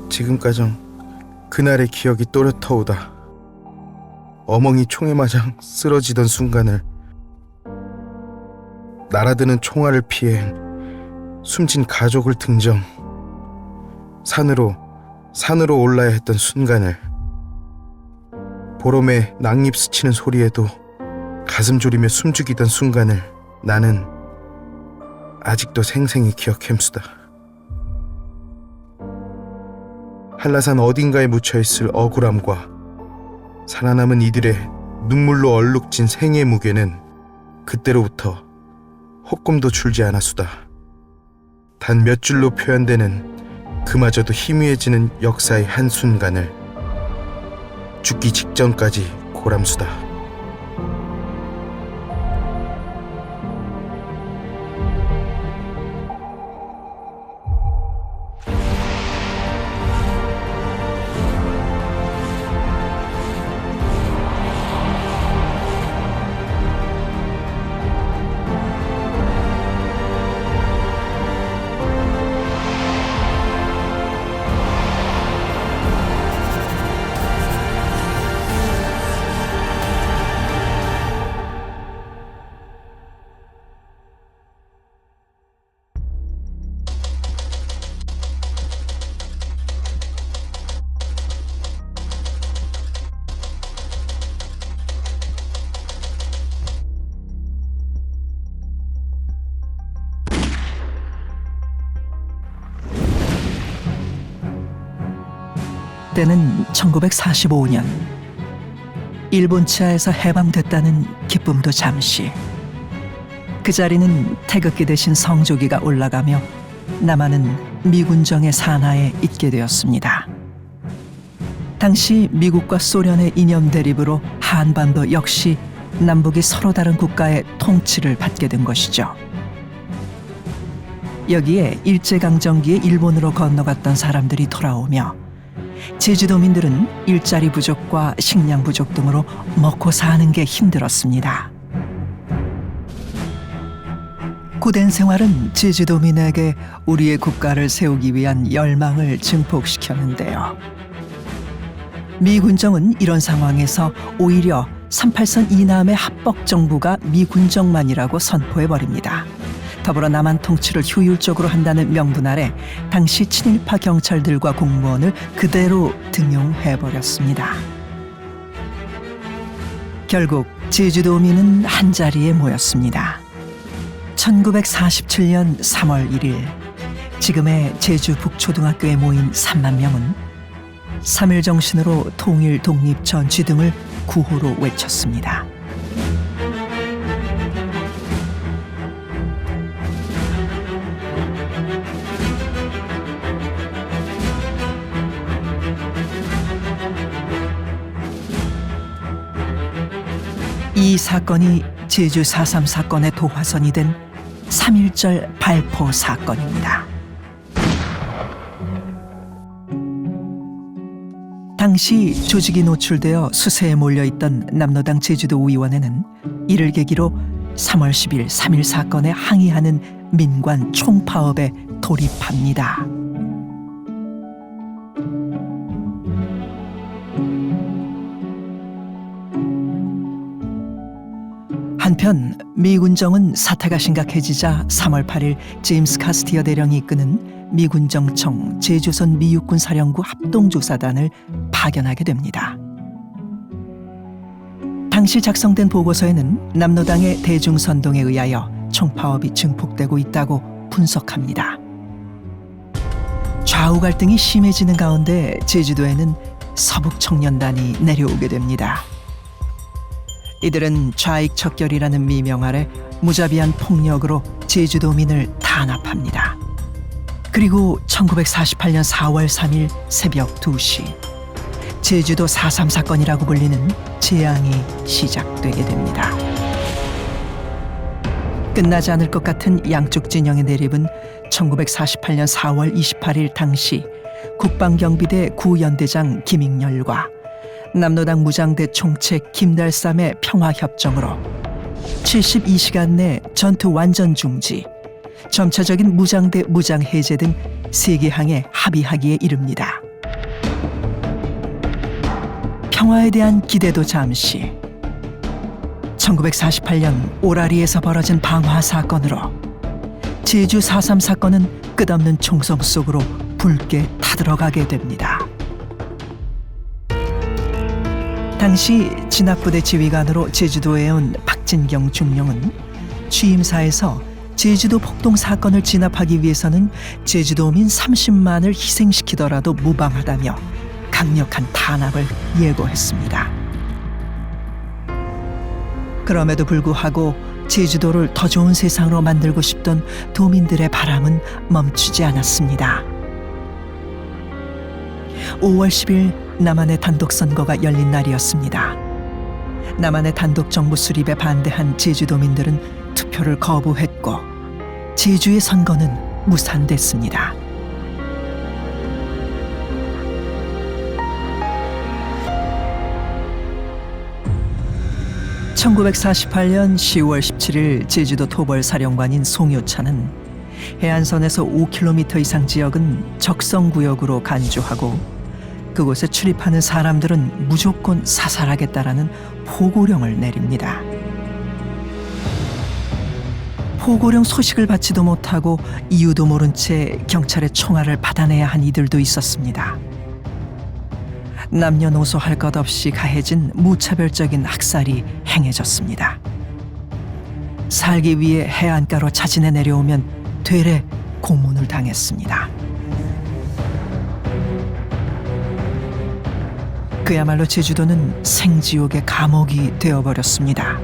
지금까정 그날의 기억이 또렷하오다. 어멍이 총에 맞아 쓰러지던 순간을, 날아드는 총알을 피해 숨진 가족을 등정 산으로 올라야 했던 순간을, 보름에 낙잎 스치는 소리에도 가슴 졸이며 숨죽이던 순간을 나는 아직도 생생히 기억햄수다. 한라산 어딘가에 묻혀있을 억울함과 살아남은 이들의 눈물로 얼룩진 생의 무게는 그때로부터 호꼼도 줄지 않았수다. 단 몇 줄로 표현되는 그마저도 희미해지는 역사의 한순간을 죽기 직전까지 고람수다. 때는 1945년. 일본 치하에서 해방됐다는 기쁨도 잠시. 그 자리는 태극기 대신 성조기가 올라가며 남한은 미군정의 산하에 있게 되었습니다. 당시 미국과 소련의 이념 대립으로 한반도 역시 남북이 서로 다른 국가의 통치를 받게 된 것이죠. 여기에 일제강점기에 일본으로 건너갔던 사람들이 돌아오며 제주도민들은 일자리 부족과 식량 부족 등으로 먹고 사는 게 힘들었습니다. 고된 생활은 제주도민에게 우리의 국가를 세우기 위한 열망을 증폭시켰는데요. 미군정은 이런 상황에서 오히려 38선 이남의 합법정부가 미군정만이라고 선포해버립니다. 더불어 남한 통치를 효율적으로 한다는 명분 아래 당시 친일파 경찰들과 공무원을 그대로 등용해버렸습니다. 결국 제주도민은 한자리에 모였습니다. 1947년 3월 1일 지금의 제주 북초등학교에 모인 3만 명은 3.1 정신으로 통일, 독립, 전취 등을 구호로 외쳤습니다. 이 사건이 제주 4.3 사건의 도화선이 된 3.1절 발포 사건입니다. 당시 조직이 노출되어 수세에 몰려있던 남로당 제주도 의원회는 이를 계기로 3월 10일 3.1 사건에 항의하는 민관 총파업에 돌입합니다. 한편 미군정은 사태가 심각해지자 3월 8일 제임스 카스티어 대령이 이끄는 미군정청 제주선 미육군 사령부 합동조사단을 파견하게 됩니다. 당시 작성된 보고서에는 남로당의 대중선동에 의하여 총파업이 증폭되고 있다고 분석합니다. 좌우 갈등이 심해지는 가운데 제주도에는 서북청년단이 내려오게 됩니다. 이들은 좌익척결이라는 미명 아래 무자비한 폭력으로 제주도민을 탄압합니다. 그리고 1948년 4월 3일 새벽 2시 제주도 4.3 사건이라고 불리는 재앙이 시작되게 됩니다. 끝나지 않을 것 같은 양쪽 진영의 대립은 1948년 4월 28일 당시 국방경비대 구연대장 김익렬과 남로당 무장대 총책 김달삼의 평화협정으로 72시간 내 전투 완전 중지, 점차적인 무장대 무장 해제 등 3개 항에 합의하기에 이릅니다. 평화에 대한 기대도 잠시. 1948년 오라리에서 벌어진 방화 사건으로 제주 4.3 사건은 끝없는 총성 속으로 붉게 타들어가게 됩니다. 당시 진압부대 지휘관으로 제주도에 온 박진경 중령은 취임사에서 제주도 폭동 사건을 진압하기 위해서는 제주도민 30만을 희생시키더라도 무방하다며 강력한 탄압을 예고했습니다. 그럼에도 불구하고 제주도를 더 좋은 세상으로 만들고 싶던 도민들의 바람은 멈추지 않았습니다. 5월 10일 남한의 단독 선거가 열린 날이었습니다. 남한의 단독 정부 수립에 반대한 제주도민들은 투표를 거부했고 제주의 선거는 무산됐습니다. (1948년 10월 17일) 제주도 토벌 사령관인 송효찬은 해안선에서 5km 이상 지역은 적성구역으로 간주하고 그곳에 출입하는 사람들은 무조건 사살하겠다라는 포고령을 내립니다. 포고령 소식을 받지도 못하고 이유도 모른 채 경찰의 총알을 받아내야 한 이들도 있었습니다. 남녀노소 할 것 없이 가해진 무차별적인 학살이 행해졌습니다. 살기 위해 해안가로 자진해 내려오면 되레 고문을 당했습니다. 그야말로 제주도는 생지옥의 감옥이 되어버렸습니다.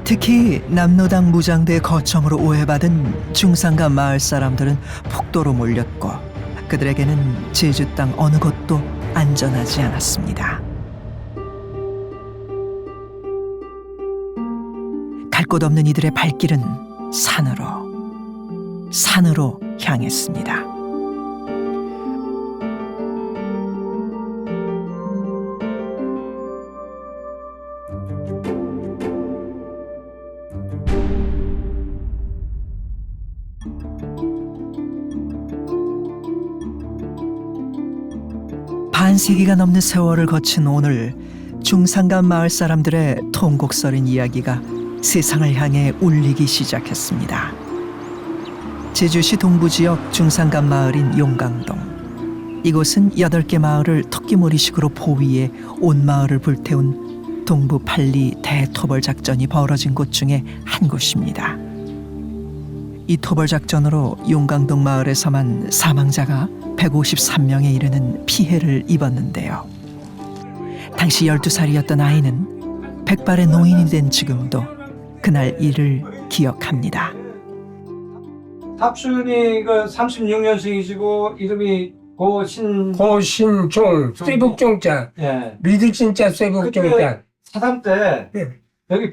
특히 남로당 무장대 거점으로 오해받은 중산간 마을 사람들은 폭도로 몰렸고 그들에게는 제주 땅 어느 곳도 안전하지 않았습니다. 갈 곳 없는 이들의 발길은 산으로 향했습니다. 반세기가 넘는 세월을 거친 오늘 중산간 마을 사람들의 통곡서린 이야기가 세상을 향해 울리기 시작했습니다. 제주시 동부지역 중산간 마을인 용강동. 이곳은 8개 마을을 토끼몰이식으로 포위해 온 마을을 불태운 동부 8리 대토벌 작전이 벌어진 곳 중에 한 곳입니다. 이 토벌 작전으로 용강동 마을에서만 사망자가 153명에 이르는 피해를 입었는데요. 당시 12살이었던 아이는 백발의 노인이 된 지금도 그날 일을 기억합니다. 탑순이 그 36년생이시고 이름이 고신종 쇠북종자 예. 믿을 진짜 쇠북종자. 사삼 때 예. 여기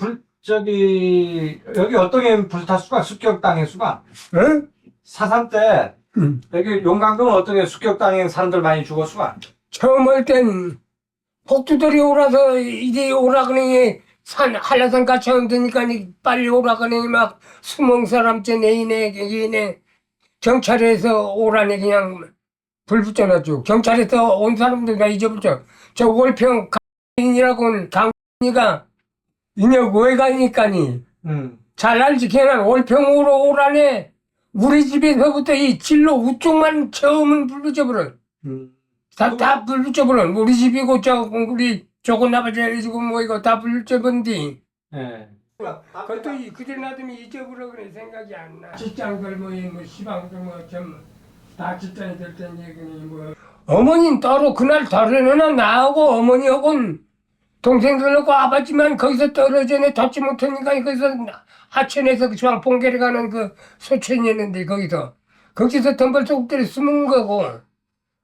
여기 어떤 게 불탔수가 습격당의 수가 응? 사삼 때 여기 용강동은 어떤 게 습격당의 사람들 많이 죽었수가 처음 올 땐 폭주들이 오라서 이리 오라 그러니 한라산 같이 온다니까 빨리 오라 그러니 막 20사람째 내인에 경찰에서 오라니 그냥 불 붙여놨죠. 경찰에서 온 사람들 다 잊어버렸죠. 저 월평 강인이라고는 강인이가 이녀 왜 가니까니 잘 알지. 걔는 월평으로 오라네. 우리 집에서부터 이 진로 우쪽만 처음은 불 붙여버려. 다 불 붙여버려. 우리 집이고 우리 조건 나바지고 뭐 이거 다 불 붙여본디. 예. 그것도 그대 놔두면 잊어버려 그래. 생각이 안 나. 직장들 뭐 시방들 다 직장이 될 텐데 뭐. 어머니는 따로 그날 다르나 나하고 어머니하고는 동생들하고 아버지만 거기서 떨어져내 닿지 못하니까 거기서 하천에서 중앙 봉계를 가는 그 소천이 있는데 거기서 덤벌속들이 숨은 거고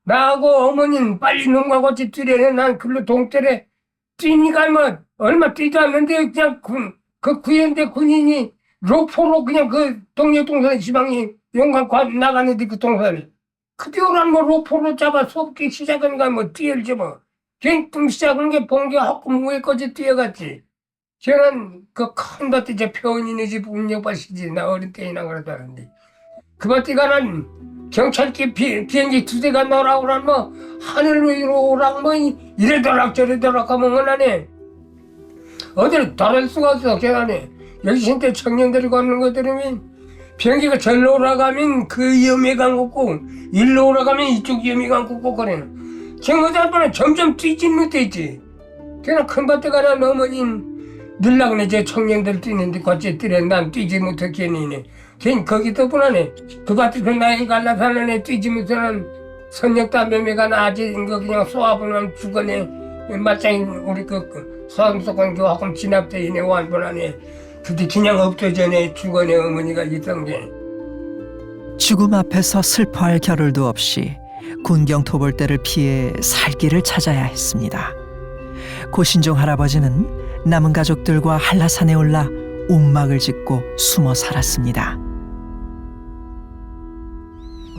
나하고 어머니는 빨리 농가 같이 뛰려네. 난 글로 동ter에 뛰니까 뭐 얼마 뛰도 않는데 그냥 그 구현대 군인이 로포로 그냥 그 동네 동산 지방이 용강 나가는데 그 동산이 그 뒤로는 뭐 로포로 잡아 쏟기 시작하니까 뭐 뛰어지 뭐 갱뚱 시작한 게 봉계 하고 위에까지 뛰어갔지. 저는 그 큰 밭에 저 표현이네 집 운영밭이지. 나 어린 때이나 그러다는데 그 밭에 가는 경찰기 비행기 2대가 날아오고 그러면 뭐 하늘 위로 오락 뭐 이래더락 저래더락 하면 원하네. 어디를 다를 수가 없어 계란에. 여기 진짜 청년들이 가는 거 들으면 비행기가 절로 올라가면 그 위험해가 없고 일로 올라가면 이쪽 위험해가 없고 그래. 지금 어디보면 점점 뛰지 못했지. 그냥 큰 밭에 가나 넘어진 늘라그네 저 청년들 뛰는데 같이 뛰래 난 뛰지 못했겠니. 걔는 거기 덕분에 그 밭에서 나이 갈라사는 애 뛰지 못하는 선역담배매가 아직 거 그냥 쏘아보면 죽어내. 말짱이 우리 그 서암석관 교학원 진압대 이네 완분하네. 그때 그냥 없어져네 죽어내 어머니가 있던 게. 죽음 앞에서 슬퍼할 겨를도 없이 군경 토벌대를 피해 살 길을 찾아야 했습니다. 고신종 할아버지는 남은 가족들과 한라산에 올라 움막을 짓고 숨어 살았습니다.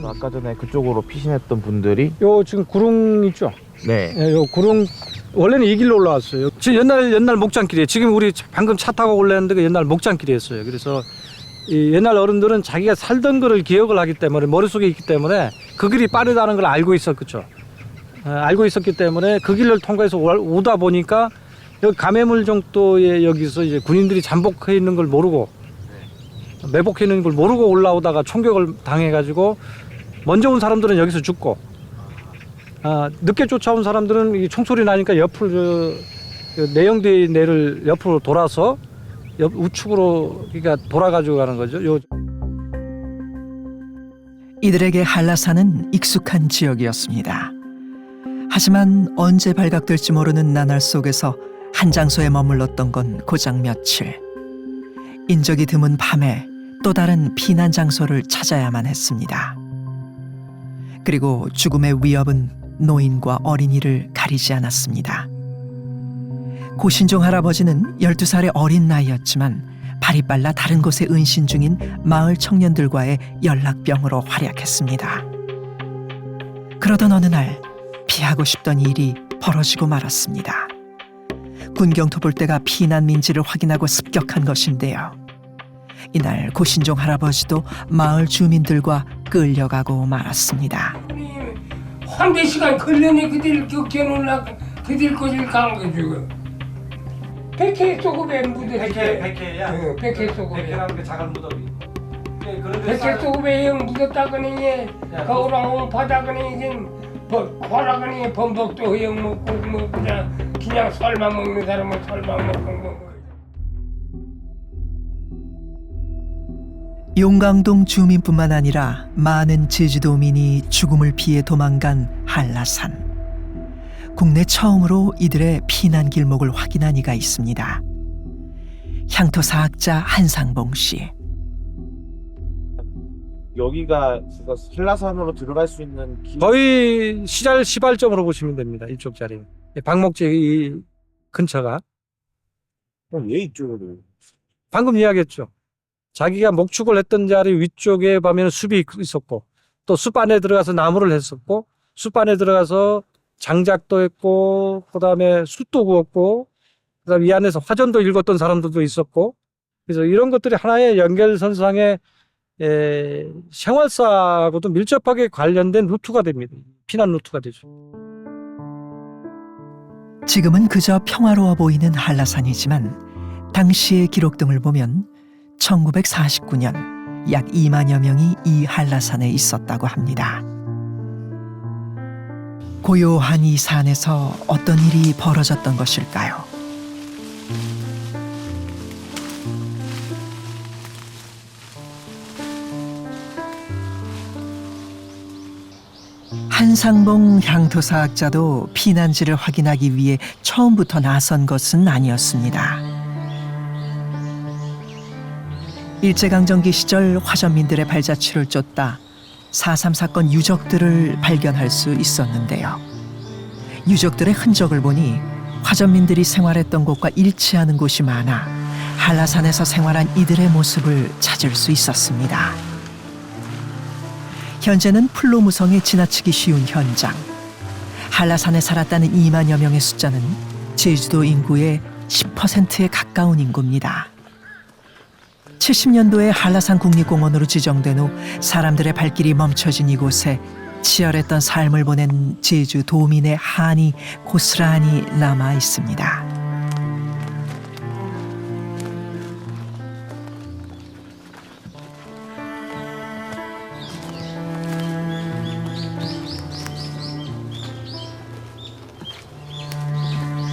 아까 전에 그쪽으로 피신했던 분들이 요 지금 구릉 있죠? 네. 예, 요 구릉 원래는 이 길로 올라왔어요. 지금 옛날 목장길이에요. 지금 우리 방금 차 타고 올랐는데 그 옛날 목장길이었어요. 그래서 이 옛날 어른들은 자기가 살던 거를 기억을 하기 때문에 머릿속에 있기 때문에 그 길이 빠르다는 걸 알고 있었겠죠. 알고 있었기 때문에 그 길을 통과해서 오다 보니까 여기 감해물 정도에 여기서 이제 군인들이 잠복해 있는 걸 모르고 매복해 있는 걸 모르고 올라오다가 총격을 당해가지고 먼저 온 사람들은 여기서 죽고 늦게 쫓아온 사람들은 이 총소리 나니까 옆을 내영대 내를 옆으로 돌아서 우측으로 그러니까 돌아가지고 가는 거죠. 이들에게 한라산은 익숙한 지역이었습니다. 하지만 언제 발각될지 모르는 나날 속에서 한 장소에 머물렀던 건 고작 며칠. 인적이 드문 밤에 또 다른 피난 장소를 찾아야만 했습니다. 그리고 죽음의 위협은 노인과 어린이를 가리지 않았습니다. 고신종 할아버지는 12살의 어린 나이였지만 발이 빨라 다른 곳에 은신 중인 마을 청년들과의 연락병으로 활약했습니다. 그러던 어느 날 피하고 싶던 일이 벌어지고 말았습니다. 군경 토벌대가 피난 민지를 확인하고 습격한 것인데요. 이날 고신종 할아버지도 마을 주민들과 끌려가고 말았습니다. 한대 시간 걸려내 그들 겪여놓으려 그들 거길 간 거죠. 백회 소금에 묻었지. 백회야? 응, 백회 소금에. 백회라는 게 작은 무더기. 백회 소금에 영 묻었다거니 거우랑 바다거니 이제 과라거니 범벅도 영 먹고 뭐 그냥 설마 먹는 사람은 설마 먹고. 용강동 주민뿐만 아니라 많은 제주도민이 죽음을 피해 도망간 한라산. 국내 처음으로 이들의 피난 길목을 확인한 이가 있습니다. 향토사학자 한상봉 씨. 여기가 한라산으로 들어갈 수 있는 길... 거의 시발점으로 보시면 됩니다. 이쪽 자리. 방목지 이 근처가. 그럼 왜 이쪽으로? 방금 이야기했죠. 자기가 목축을 했던 자리 위쪽에 보면 숲이 있었고 또 숲 안에 들어가서 나무를 했었고 숲 안에 들어가서 장작도 했고 그다음에 숯도 구웠고 그다음에 이 안에서 화전도 읽었던 사람들도 있었고 그래서 이런 것들이 하나의 연결선상의 생활사하고도 밀접하게 관련된 루트가 됩니다. 피난 루트가 되죠. 지금은 그저 평화로워 보이는 한라산이지만 당시의 기록 등을 보면 1949년 약 2만여 명이 이 한라산에 있었다고 합니다. 고요한 이 산에서 어떤 일이 벌어졌던 것일까요? 한상봉 향토사학자도 피난지를 확인하기 위해 처음부터 나선 것은 아니었습니다. 일제강점기 시절 화전민들의 발자취를 쫓다 4.3 사건 유적들을 발견할 수 있었는데요. 유적들의 흔적을 보니 화전민들이 생활했던 곳과 일치하는 곳이 많아 한라산에서 생활한 이들의 모습을 찾을 수 있었습니다. 현재는 풀로 무성해 지나치기 쉬운 현장. 한라산에 살았다는 2만여 명의 숫자는 제주도 인구의 10%에 가까운 인구입니다. (1970년도에) 한라산 국립공원으로 지정된 후 사람들의 발길이 멈춰진 이곳에 치열했던 삶을 보낸 제주 도민의 한이 고스란히 남아 있습니다.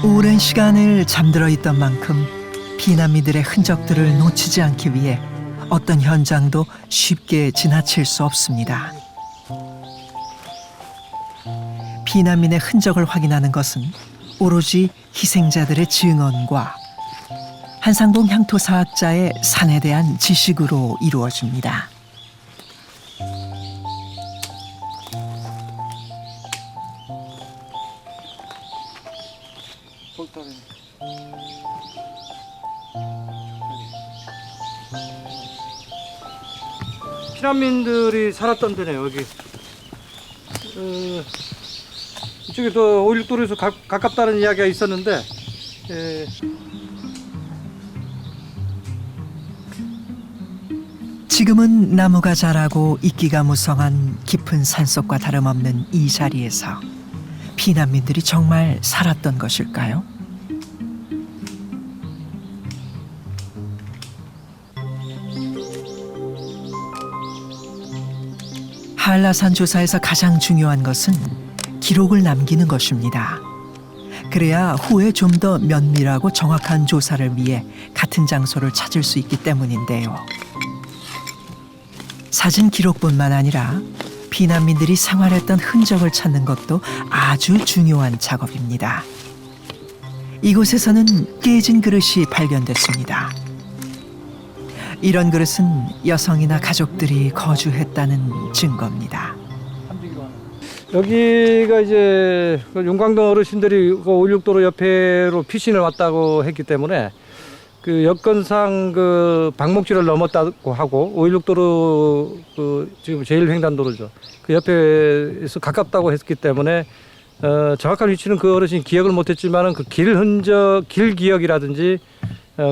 오랜 시간을 잠들어 있던 만큼 피난민들의 흔적들을 놓치지 않기 위해 어떤 현장도 쉽게 지나칠 수 없습니다. 피난민의 흔적을 확인하는 것은 오로지 희생자들의 증언과 한상봉 향토사학자의 산에 대한 지식으로 이루어집니다. 피난민들이 살았던 데네요, 여기. 이쪽에 또 5.16도로에서 가깝다는 이야기가 있었는데, 지금은 나무가 자라고 이끼가 무성한 깊은 산속과 다름없는 이 자리에서 피난민들이 정말 살았던 것일까요? 한라산 조사에서 가장 중요한 것은 기록을 남기는 것입니다. 그래야 후에 좀 더 면밀하고 정확한 조사를 위해 같은 장소를 찾을 수 있기 때문인데요. 사진 기록뿐만 아니라 피난민들이 생활했던 흔적을 찾는 것도 아주 중요한 작업입니다. 이곳에서는 깨진 그릇이 발견됐습니다. 이런 그릇은 여성이나 가족들이 거주했다는 증거입니다. 여기가 이제 용광동 어르신들이 5.16도로 옆에로 피신을 왔다고 했기 때문에 그 여건상 그 방목지를 넘었다고 하고 5.16도로 그 지금 제1횡단도로죠. 그 옆에서 가깝다고 했기 때문에 정확한 위치는 그 어르신이 기억을 못했지만은 그 길 흔적, 길 기억이라든지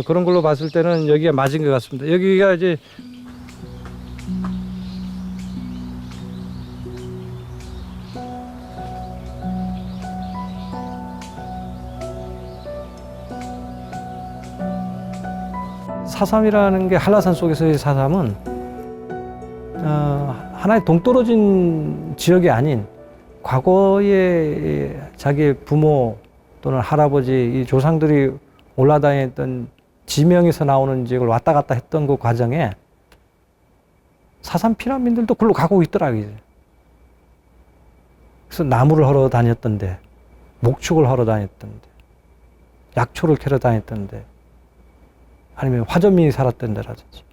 그런 걸로 봤을 때는 여기가 맞은 것 같습니다. 여기가 이제 사삼이라는 게 한라산 속에서의 사삼은 하나의 동떨어진 지역이 아닌 과거에 자기의 부모 또는 할아버지 이 조상들이 올라다녔던 지명에서 나오는 지역을 왔다 갔다 했던 그 과정에 사삼 피난민들도 글로 가고 있더라고요. 그래서 나무를 헐어 다녔던데, 목축을 헐어 다녔던데, 약초를 캐러 다녔던데, 아니면 화전민이 살았던 데라든지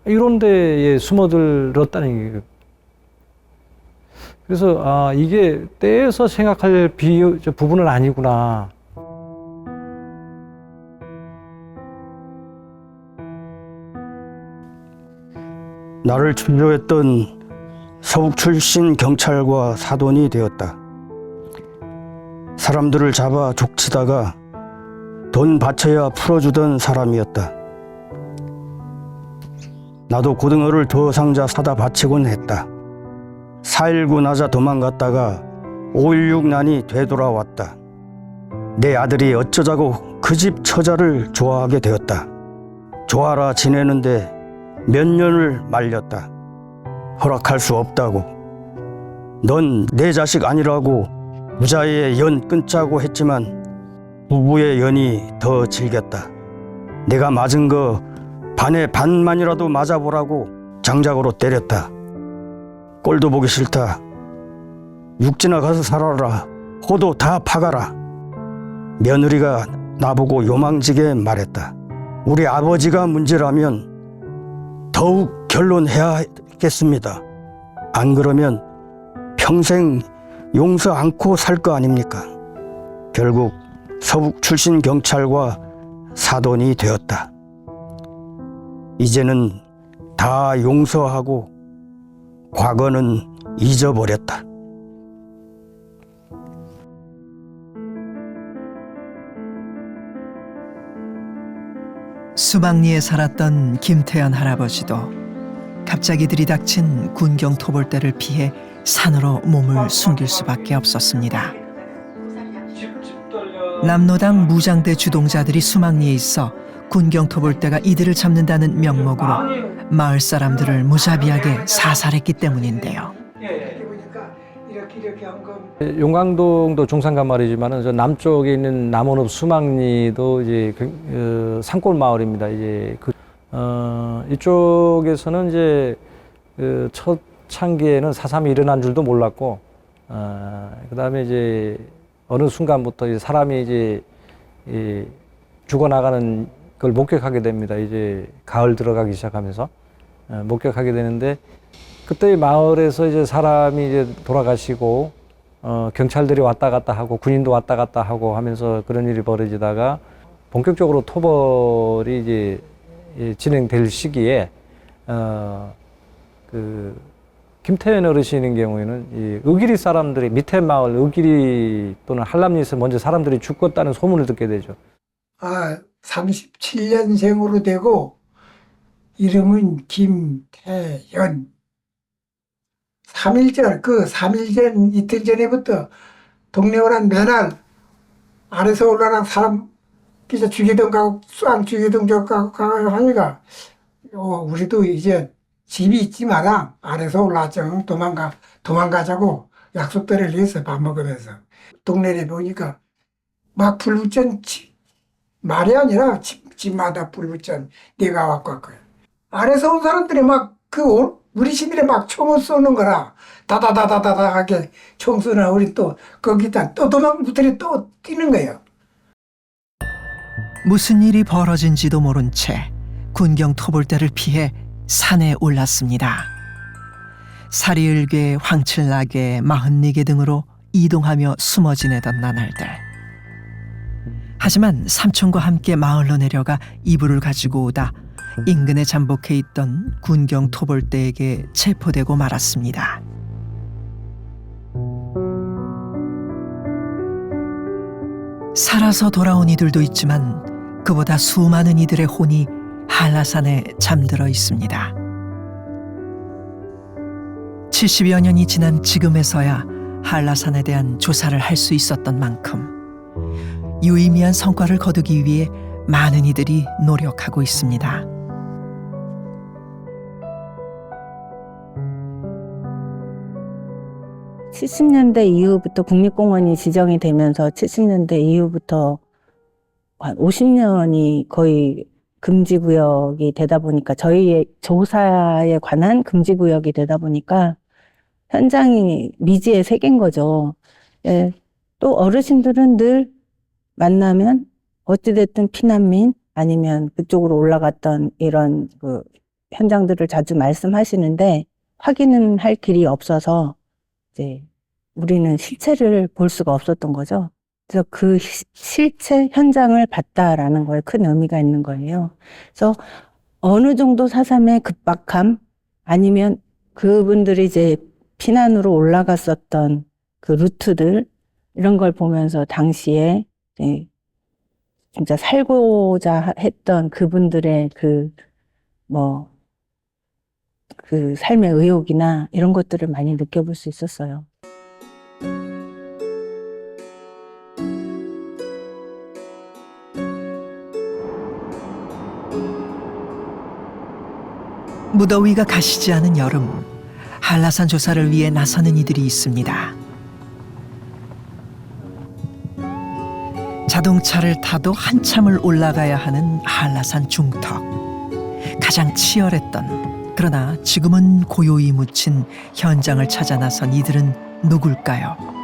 이런 데에 숨어들었다는 얘기예요. 그래서 이게 떼에서 생각할 부분은 아니구나. 나를 진료했던 서북 출신 경찰과 사돈이 되었다. 사람들을 잡아 족치다가 돈 바쳐야 풀어주던 사람이었다. 나도 고등어를 더 상자 사다 바치곤 했다. 4.19 나자 도망갔다가 5.16 난이 되돌아왔다. 내 아들이 어쩌자고 그 집 처자를 좋아하게 되었다. 좋아라 지내는데 몇 년을 말렸다. 허락할 수 없다고. 넌 내 자식 아니라고 무자의 연 끊자고 했지만 부부의 연이 더 질겼다. 내가 맞은 거 반의 반만이라도 맞아보라고 장작으로 때렸다. 꼴도 보기 싫다. 육지나 가서 살아라. 호도 다 파가라. 며느리가 나보고 요망지게 말했다. 우리 아버지가 문제라면 더욱 결론해야겠습니다. 안 그러면 평생 용서 않고 살 거 아닙니까? 결국 서북 출신 경찰과 사돈이 되었다. 이제는 다 용서하고 과거는 잊어버렸다. 수막리에 살았던 김태현 할아버지도 갑자기 들이닥친 군경 토벌대를 피해 산으로 몸을 숨길 수밖에 없었습니다. 남로당 무장대 주동자들이 수막리에 있어 군경 토벌대가 이들을 잡는다는 명목으로 마을 사람들을 무자비하게 사살했기 때문인데요. 용강동도 중산간 마을이지만은 저 남쪽에 있는 남원읍 수막리도 이제 산골 마을입니다. 이제 이쪽에서는 이제 첫 창기에는 4.3이 일어난 줄도 몰랐고, 그다음에 이제 어느 순간부터 이제 사람이 이제 죽어나가는 걸 목격하게 됩니다. 이제 가을 들어가기 시작하면서 목격하게 되는데, 그때 마을에서 이제 사람이 이제 돌아가시고 경찰들이 왔다 갔다 하고 군인도 왔다 갔다 하고 하면서 그런 일이 벌어지다가 본격적으로 토벌이 이제 진행될 시기에 김태현 어르신인 경우에는 이 의기리 사람들이 밑에 마을 의기리 또는 한람리에서 먼저 사람들이 죽었다는 소문을 듣게 되죠. 37년생으로 되고 이름은 김태현. 3일 전 이틀 전에부터 동네오란 매날 아래서 올라랑 사람 기자 죽이던 가고 쌍 죽이던 가고 하니까 우리도 이제 집이 있지마다 아래서 올라왔죠. 도망가자고 약속들을 해서 밥 먹으면서 동네에 보니까 막 불붙전 말이 아니라 집마다 불붙전 내가 왔고 할 거야. 아래서 온 사람들이 막 우리 집에 막 총을 쏘는 거라 다다다다다다 하게 총 쏘나 우리 또 거기다 또 도망부터리 또 뛰는 거예요. 무슨 일이 벌어진지도 모른 채 군경 토벌대를 피해 산에 올랐습니다. 사리을개, 황칠나개, 마흔니개 등으로 이동하며 숨어 지내던 나날들. 하지만 삼촌과 함께 마을로 내려가 이불을 가지고 오다 인근에 잠복해 있던 군경 토벌대에게 체포되고 말았습니다. 살아서 돌아온 이들도 있지만 그보다 수많은 이들의 혼이 한라산에 잠들어 있습니다. 70여 년이 지난 지금에서야 한라산에 대한 조사를 할 수 있었던 만큼 유의미한 성과를 거두기 위해 많은 이들이 노력하고 있습니다. (70년대) 이후부터 국립공원이 지정이 되면서 70년대 이후부터 한 50년이 거의 금지구역이 되다 보니까 저희의 조사에 관한 금지구역이 되다 보니까 현장이 미지의 세계인 거죠. 예, 또 어르신들은 늘 만나면 어찌됐든 피난민 아니면 그쪽으로 올라갔던 이런 현장들을 자주 말씀하시는데 확인은 할 길이 없어서 이제 우리는 실체를 볼 수가 없었던 거죠. 그래서 그 실체 현장을 봤다라는 거에 큰 의미가 있는 거예요. 그래서 어느 정도 4.3의 급박함 아니면 그분들이 이제 피난으로 올라갔었던 그 루트들 이런 걸 보면서 당시에 진짜 살고자 했던 그분들의 그 삶의 의욕이나 이런 것들을 많이 느껴볼 수 있었어요. 무더위가 가시지 않은 여름, 한라산 조사를 위해 나서는 이들이 있습니다. 자동차를 타도 한참을 올라가야 하는 한라산 중턱. 가장 치열했던, 그러나 지금은 고요히 묻힌 현장을 찾아 나선 이들은 누굴까요?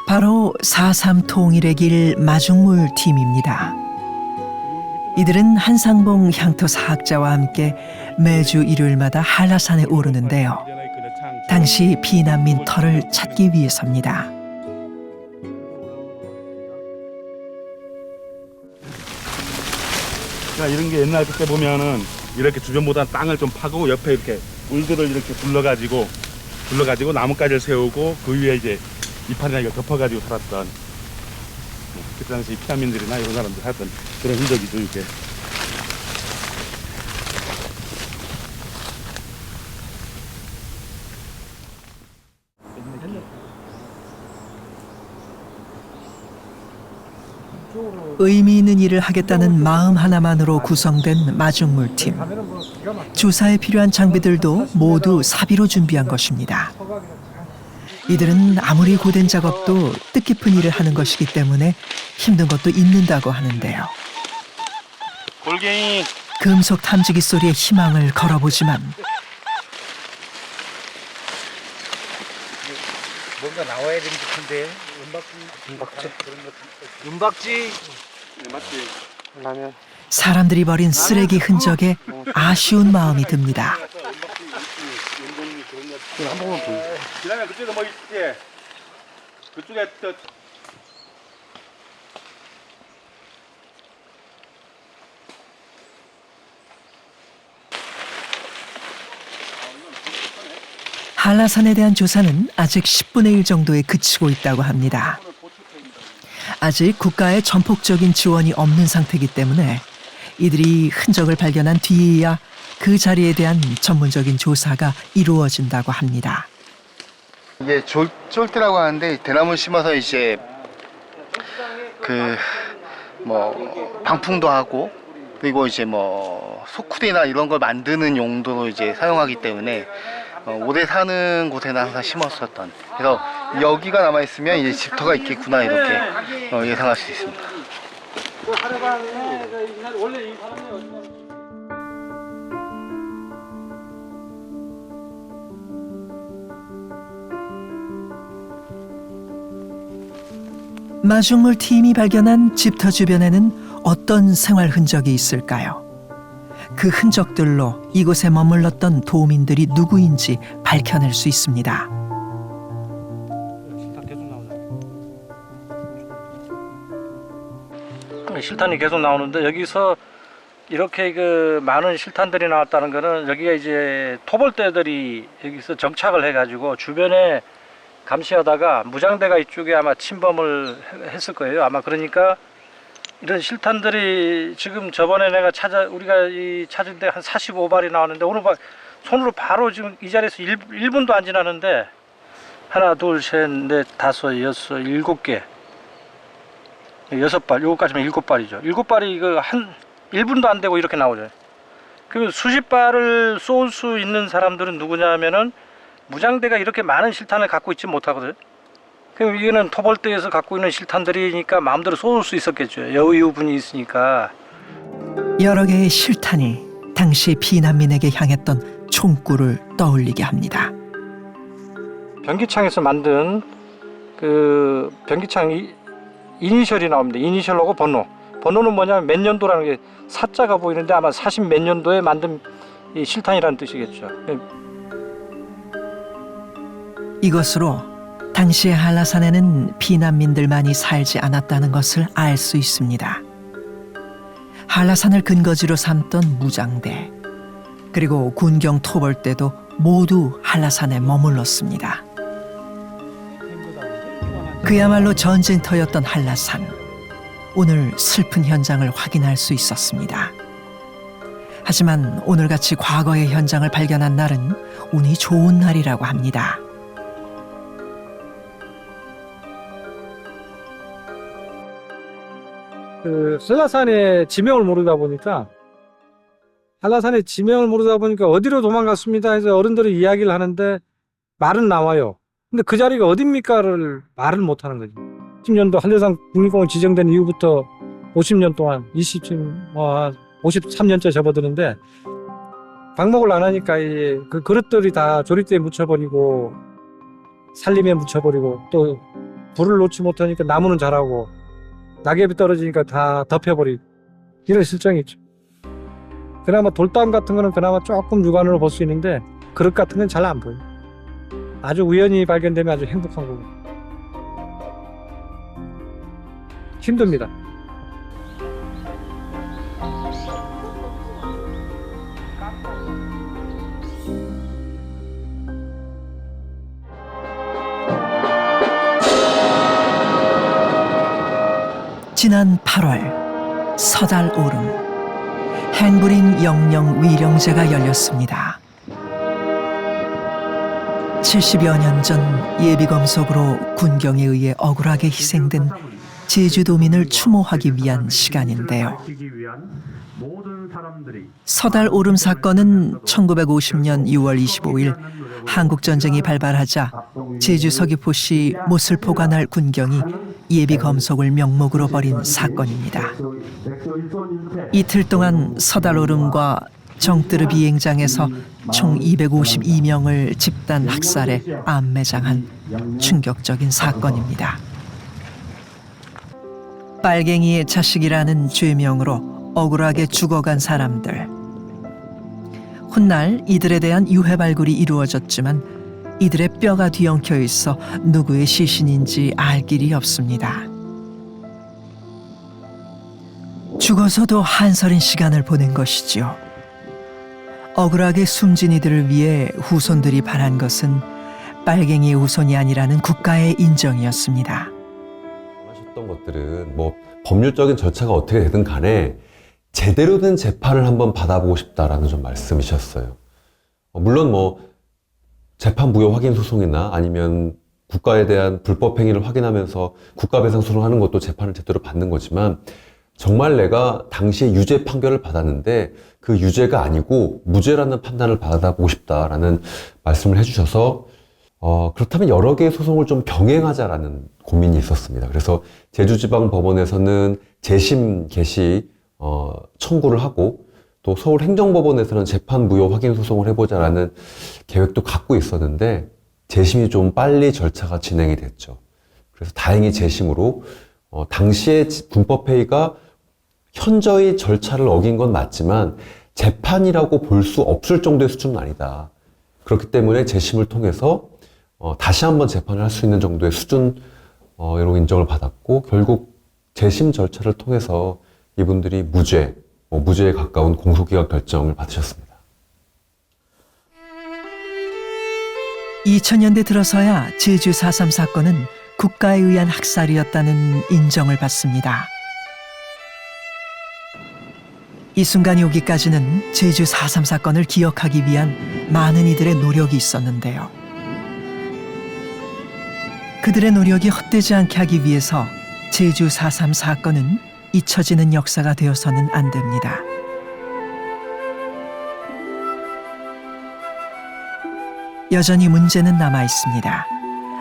바로 4.3 통일의 길 마중물 팀입니다. 이들은 한상봉 향토 사학자와 함께 매주 일요일마다 한라산에 오르는데요. 당시 피난민 터를 찾기 위해서입니다. 그러니까 이런 게 옛날 그때 보면은 이렇게 주변보다 땅을 좀 파고 옆에 이렇게 울들을 이렇게 둘러가지고 나뭇가지를 세우고 그 위에 이제 이파리나 이거 덮어가지고 살았던 그때 당시 피난민들이나 이런 사람들 살았던 그런 흔적이죠 이게. 의미 있는 일을 하겠다는 마음 하나만으로 구성된 마중물팀. 조사에 필요한 장비들도 모두 사비로 준비한 것입니다. 이들은 아무리 고된 작업도 뜻깊은 일을 하는 것이기 때문에 힘든 것도 있는다고 하는데요. 골갱이. 금속 탐지기 소리에 희망을 걸어보지만 뭔가 나와야 되는 듯한데. 은박지. 네, 맞지. 라면. 사람들이 버린 쓰레기 흔적에 아쉬운 마음이 듭니다. 한 번만 보여. 그다음에 그쪽에 뭐 있지? 그쪽에 저 한라산에 대한 조사는 아직 10분의 1 정도에 그치고 있다고 합니다. 아직 국가의 전폭적인 지원이 없는 상태이기 때문에 이들이 흔적을 발견한 뒤에야 그 자리에 대한 전문적인 조사가 이루어진다고 합니다. 이게 쫄대라고 하는데 대나무 심어서 이제 그 뭐 방풍도 하고 그리고 이제 뭐 소쿠리나 이런 걸 만드는 용도로 이제 사용하기 때문에 오래 사는 곳에는 항상 심었었던. 그래서 여기가 남아 있으면 이제 집터가 있겠구나 이렇게 예상할 수 있습니다. 마중물 팀이 발견한 집터 주변에는 어떤 생활 흔적이 있을까요? 그 흔적들로 이곳에 머물렀던 도민들이 누구인지 밝혀낼 수 있습니다. 실탄이 계속 나오는데 여기서 이렇게 그 많은 실탄들이 나왔다는 거는 여기가 이제 토벌대들이 여기서 정착을 해가지고 주변에 감시하다가 무장대가 이쪽에 아마 침범을 했을 거예요. 아마 그러니까 이런 실탄들이 지금 저번에 내가 우리가 찾을 때 한 45발이 나왔는데 오늘 손으로 바로 지금 이 자리에서 1분도 안 지났는데 하나, 둘, 셋, 넷, 다섯, 여섯, 7개, 6발, 요거까지면 7발이죠. 7발이 이거 한 1분도 안 되고 이렇게 나오죠. 그러면 수십 발을 쏠 수 있는 사람들은 누구냐면은 무장대가 이렇게 많은 실탄을 갖고 있지 못하거든. 그럼 이거는 토벌대에서 갖고 있는 실탄들이니까 마음대로 쏠 수 있었겠죠. 여유분이 있으니까. 여러 개의 실탄이 당시 피난민에게 향했던 총구를 떠올리게 합니다. 변기창에서 만든 그 변기창 이니셜이 나옵니다. 이니셜하고 번호. 번호는 뭐냐면 몇 년도라는 게 사자가 보이는데 아마 40 몇 년도에 만든 이 실탄이라는 뜻이겠죠. 이것으로 당시의 한라산에는 피난민들만이 살지 않았다는 것을 알 수 있습니다. 한라산을 근거지로 삼던 무장대, 그리고 군경 토벌대도 모두 한라산에 머물렀습니다. 그야말로 전쟁터였던 한라산. 오늘 슬픈 현장을 확인할 수 있었습니다. 하지만 오늘같이 과거의 현장을 발견한 날은 운이 좋은 날이라고 합니다. 그 한라산의 지명을 모르다 보니까 어디로 도망갔습니다 해서 어른들이 이야기를 하는데 말은 나와요. 근데 그 자리가 어딥니까를 말을 못 하는 거지. 10년도 한라산 국립공원 지정된 이후부터 50년 동안 53년째 접어드는데 방목을 안 하니까 그 그릇들이 다 조리대에 묻혀버리고 산림에 묻혀버리고 또 불을 놓지 못하니까 나무는 자라고 낙엽이 떨어지니까 다 덮여버리고 이런 실정이 있죠. 그나마 돌담 같은 거는 그나마 조금 육안으로 볼 수 있는데 그릇 같은 건 잘 안 보여요. 아주 우연히 발견되면 아주 행복한 거고 힘듭니다. 지난 8월 서달 오름 행불인 영영 위령제가 열렸습니다. 70여 년 전 예비검속으로 군경에 의해 억울하게 희생된 제주도민을 추모하기 위한 시간인데요. 서달 오름 사건은 1950년 6월 25일 한국전쟁이 발발하자 제주 서귀포시 모슬포 관할 군경이 예비검속을 명목으로 벌인 사건입니다. 이틀 동안 서달 오름과 정뜨르 비행장에서 총 252명을 집단 학살해 암매장한 충격적인 사건입니다. 빨갱이의 자식이라는 죄명으로 억울하게 죽어간 사람들. 훗날 이들에 대한 유해 발굴이 이루어졌지만 이들의 뼈가 뒤엉켜 있어 누구의 시신인지 알 길이 없습니다. 죽어서도 한서린 시간을 보낸 것이지요. 억울하게 숨진 이들을 위해 후손들이 바란 것은 빨갱이의 후손이 아니라는 국가의 인정이었습니다. 하셨던 것들은 뭐 법률적인 절차가 어떻게 되든 간에 제대로 된 재판을 한번 받아보고 싶다라는 좀 말씀이셨어요. 물론 뭐 재판 무효 확인 소송이나 아니면 국가에 대한 불법 행위를 확인하면서 국가배상 소송하는 것도 재판을 제대로 받는 거지만 정말 내가 당시에 유죄 판결을 받았는데 그 유죄가 아니고 무죄라는 판단을 받아보고 싶다라는 말씀을 해주셔서 그렇다면 여러 개의 소송을 좀 병행하자라는 고민이 있었습니다. 그래서 제주지방법원에서는 재심 개시 청구를 하고 또 서울행정법원에서는 재판 무효 확인 소송을 해보자라는 계획도 갖고 있었는데 재심이 좀 빨리 절차가 진행이 됐죠. 그래서 다행히 재심으로 당시에 군법회의가 현저히 절차를 어긴 건 맞지만 재판이라고 볼 수 없을 정도의 수준은 아니다. 그렇기 때문에 재심을 통해서 다시 한번 재판을 할 수 있는 정도의 수준으로 인정을 받았고 결국 재심 절차를 통해서 이분들이 무죄에 가까운 공소기각 결정을 받으셨습니다. 2000년대 들어서야 제주 4.3 사건은 국가에 의한 학살이었다는 인정을 받습니다. 이 순간이 오기까지는 제주 4.3 사건을 기억하기 위한 많은 이들의 노력이 있었는데요. 그들의 노력이 헛되지 않게 하기 위해서 제주 4.3 사건은 잊혀지는 역사가 되어서는 안 됩니다. 여전히 문제는 남아 있습니다.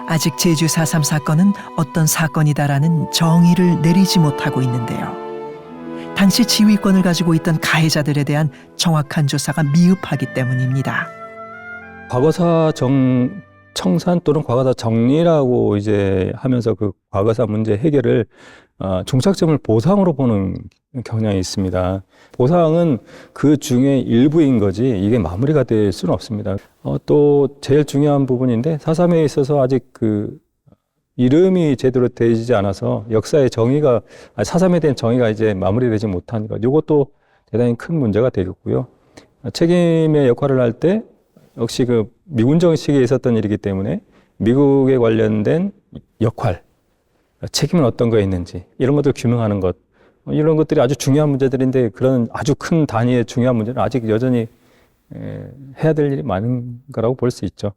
아직 제주 4.3 사건은 어떤 사건이다라는 정의를 내리지 못하고 있는데요. 당시 지휘권을 가지고 있던 가해자들에 대한 정확한 조사가 미흡하기 때문입니다. 과거사 청산 또는 과거사 정리라고 이제 하면서 그 과거사 문제 해결을 종착점을 보상으로 보는 경향이 있습니다. 보상은 그 중에 일부인 거지 이게 마무리가 될 수는 없습니다. 또 제일 중요한 부분인데 4.3에 있어서 아직 그 이름이 제대로 되지 않아서 역사의 정의가 4.3에 대한 정의가 이제 마무리되지 못하니까 이것도 대단히 큰 문제가 되겠고요. 책임의 역할을 할 때 역시 그 미군 정식에 있었던 일이기 때문에 미국에 관련된 역할, 책임은 어떤 거에 있는지 이런 것들을 규명하는 것, 이런 것들이 아주 중요한 문제들인데 그런 아주 큰 단위의 중요한 문제는 아직 여전히 해야 될 일이 많은 거라고 볼 수 있죠.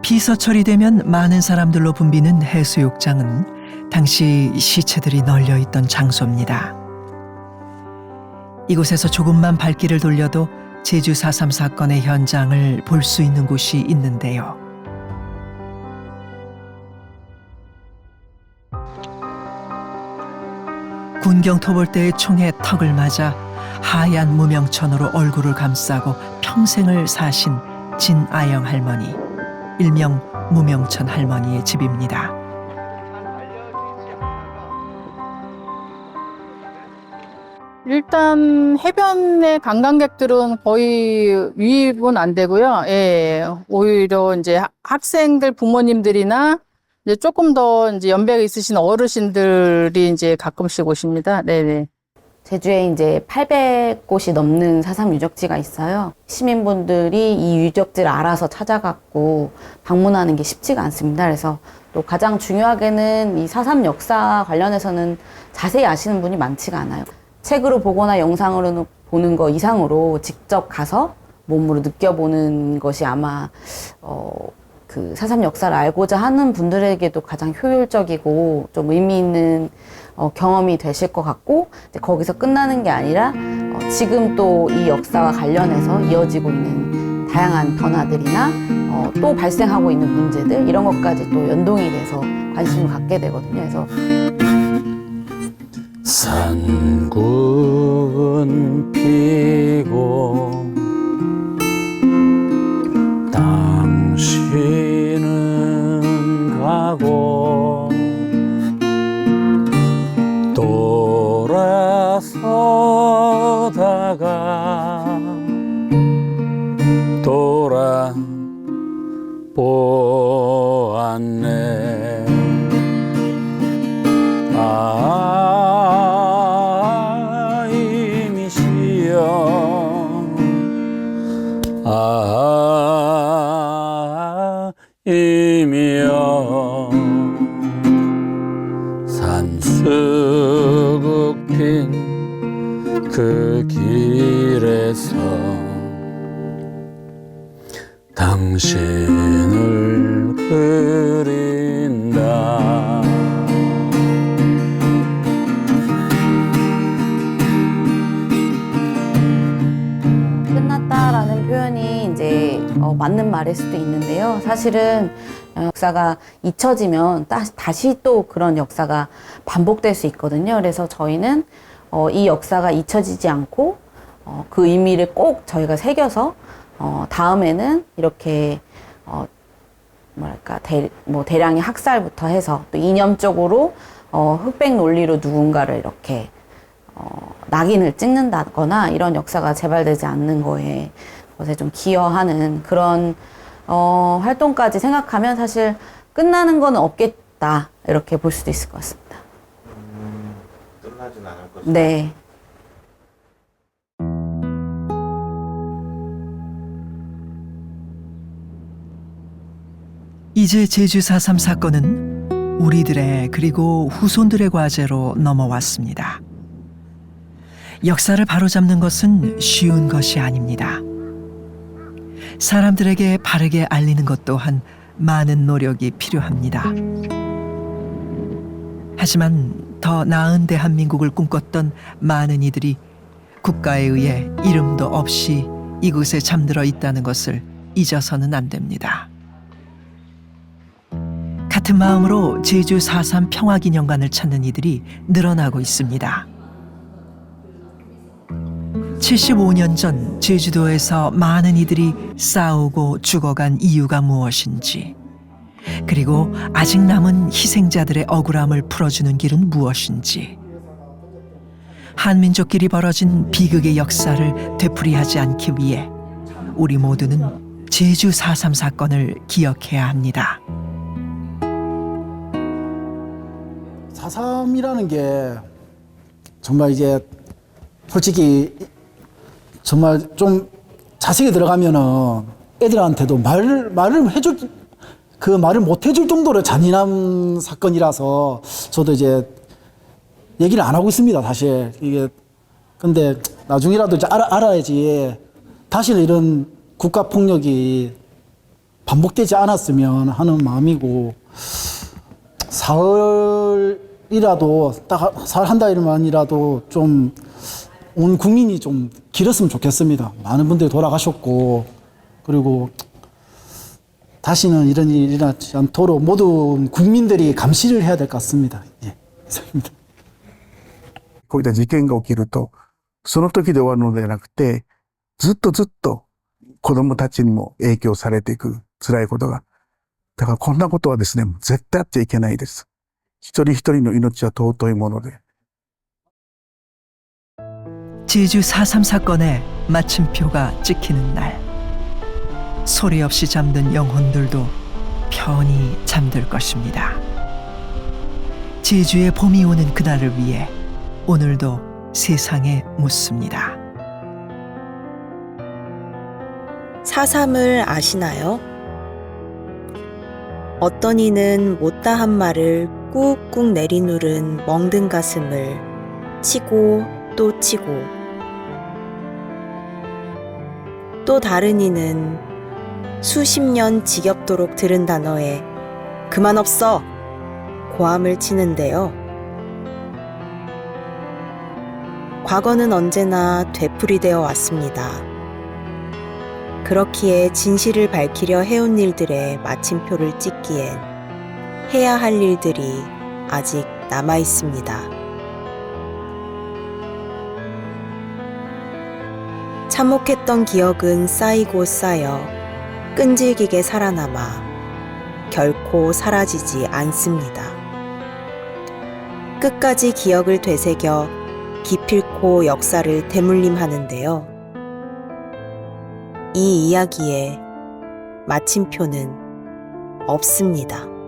피서 처리되면 많은 사람들로 붐비는 해수욕장은 당시 시체들이 널려 있던 장소입니다. 이곳에서 조금만 발길을 돌려도 제주 4.3 사건의 현장을 볼 수 있는 곳이 있는데요. 군경 토벌대의 총에 턱을 맞아 하얀 무명천으로 얼굴을 감싸고 평생을 사신 진아영 할머니, 일명 무명천 할머니의 집입니다. 일단 해변의 관광객들은 거의 유입은 안 되고요. 예, 오히려 이제 학생들 부모님들이나 이제 조금 더 이제 연배가 있으신 어르신들이 이제 가끔씩 오십니다. 네네. 제주에 이제 800곳이 넘는 4.3 유적지가 있어요. 시민분들이 이 유적지를 알아서 찾아갖고 방문하는 게 쉽지가 않습니다. 그래서 또 가장 중요하게는 이 4.3 역사 관련해서는 자세히 아시는 분이 많지가 않아요. 책으로 보거나 영상으로 보는 거 이상으로 직접 가서 몸으로 느껴보는 것이 아마 그 4.3 역사를 알고자 하는 분들에게도 가장 효율적이고 좀 의미 있는 경험이 되실 것 같고, 이제 거기서 끝나는 게 아니라 지금 또 이 역사와 관련해서 이어지고 있는 다양한 변화들이나 또 발생하고 있는 문제들 이런 것까지 또 연동이 돼서 관심을 갖게 되거든요. 그래서 산군 피고 당신은 가고 돌아서다가 돌아보았네. 이미여 산수국 핀 그 길에서 당신을 그린다. 끝났다라는 표현이 이제 맞는 말일 수도 있는데요. 사실은 역사가 잊혀지면 다시 또 그런 역사가 반복될 수 있거든요. 그래서 저희는 이 역사가 잊혀지지 않고 그 의미를 꼭 저희가 새겨서 다음에는 이렇게 뭐랄까 대량의 학살부터 해서 또 이념적으로 흑백 논리로 누군가를 이렇게 낙인을 찍는다거나 이런 역사가 재발되지 않는 것에 좀 기여하는 그런 활동까지 생각하면 사실 끝나는 건 없겠다 이렇게 볼 수도 있을 것 같습니다. 끝나진 않을 것이다. 네. 이제 제주 4.3 사건은 우리들의 그리고 후손들의 과제로 넘어왔습니다. 역사를 바로잡는 것은 쉬운 것이 아닙니다. 사람들에게 바르게 알리는 것 또한 많은 노력이 필요합니다. 하지만 더 나은 대한민국을 꿈꿨던 많은 이들이 국가에 의해 이름도 없이 이곳에 잠들어 있다는 것을 잊어서는 안 됩니다. 같은 마음으로 제주 4.3 평화기념관을 찾는 이들이 늘어나고 있습니다. 75년 전 제주도에서 많은 이들이 싸우고 죽어간 이유가 무엇인지, 그리고 아직 남은 희생자들의 억울함을 풀어주는 길은 무엇인지, 한민족끼리 벌어진 비극의 역사를 되풀이하지 않기 위해 우리 모두는 제주 4.3 사건을 기억해야 합니다. 4.3이라는 게 정말 이제 솔직히 정말 좀 자세히 들어가면은 애들한테도 말을 해줄 그 말을 못 해줄 정도로 잔인한 사건이라서 저도 이제 얘기를 안 하고 있습니다. 사실 이게 근데 나중이라도 이제 알아야지 다시는 이런 국가 폭력이 반복되지 않았으면 하는 마음이고, 사흘이라도 딱 사흘 한 달만이라도 좀 온 국민이 좀 길었으면 좋겠습니다. 많은 분들이 돌아가셨고, 그리고 다시는 이런 일이 일어나지 않도록 모든 국민들이 감시를 해야 될 것 같습니다. 예, 이상입니다. こういった事件が起きると、その時で終わるのではなくて、ずっとずっと子供たちにも影響されていく辛いことが。だからこんなことはですね、絶対あっちゃいけないです。一人一人の命は尊いもので。 제주 4.3 사건의 마침표가 찍히는 날, 소리 없이 잠든 영혼들도 편히 잠들 것입니다. 제주의 봄이 오는 그날을 위해 오늘도 세상에 묻습니다. 4.3을 아시나요? 어떤 이는 못다한 말을 꾹꾹 내리누른 멍든 가슴을 치고 또 치고, 또 다른 이는 수십 년 지겹도록 들은 단어에 그만 없어! 고함을 치는데요. 과거는 언제나 되풀이되어 왔습니다. 그렇기에 진실을 밝히려 해온 일들의 마침표를 찍기엔 해야 할 일들이 아직 남아 있습니다. 참혹했던 기억은 쌓이고 쌓여 끈질기게 살아남아 결코 사라지지 않습니다. 끝까지 기억을 되새겨 기필코 역사를 되물림하는데요. 이 이야기에 마침표는 없습니다.